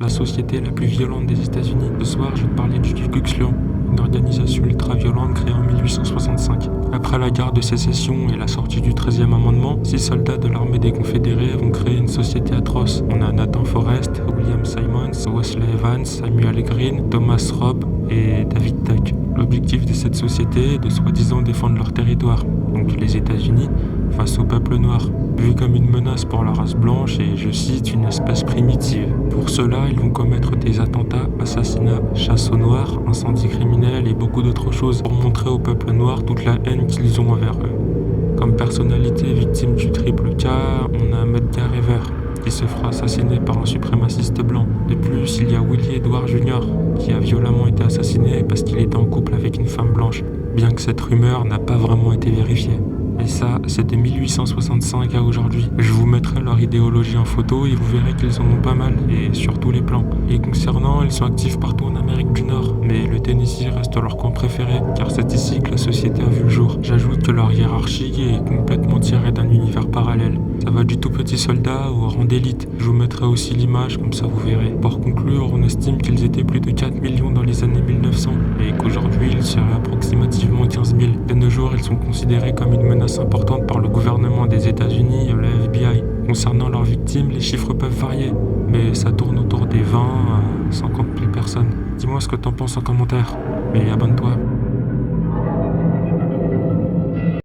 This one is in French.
La société la plus violente des États-Unis. Ce soir, je vais te parler du Ku Klux Klan, une organisation ultra-violente créée en 1865. Après la guerre de sécession et la sortie du 13e amendement, 6 soldats de l'armée des Confédérés vont créer une société atroce. On a Nathan Forrest, William Simmons, Wesley Evans, Samuel Green, Thomas Robb et David Duck. L'objectif de cette société est de soi-disant défendre leur territoire, donc les États-Unis, face au peuple noir, vu comme une menace pour la race blanche et, je cite, une espèce primitive. Pour cela, ils vont commettre des attentats, assassinats, chasse aux noirs, incendies criminels et beaucoup d'autres choses pour montrer au peuple noir toute la haine qu'ils ont envers eux. Comme personnalité victime du triple K, on a Medgar Evers, qui se fera assassiner par un suprémaciste blanc. De plus, il y a Willie Edwards Jr., qui a violemment été assassiné parce qu'il était en couple avec une femme blanche, bien que cette rumeur n'a pas vraiment été vérifiée. Et ça, c'est de 1865 à aujourd'hui. Je vous mettrai leur idéologie en photo et vous verrez qu'ils en ont pas mal, et sur tous les plans. Et concernant, ils sont actifs partout en Amérique du Nord, mais le Tennessee reste leur coin préféré, car c'est ici que la société a vu le jour. J'ajoute que leur hiérarchie est complètement tirée d'un univers parallèle. Ça va du tout petit soldat au rang d'élite. Je vous mettrai aussi l'image, comme ça vous verrez. Pour conclure, on estime qu'ils étaient plus de 4 millions dans les années 1900, et qu'aujourd'hui ils seraient approximativement 15 000. De nos jours, ils sont considérés comme une menace importante par le gouvernement des États-Unis et le FBI. Concernant leurs victimes, les chiffres peuvent varier, mais ça tourne autour des 20 à 50 000 personnes. Dis-moi ce que t'en penses en commentaire, et abonne-toi.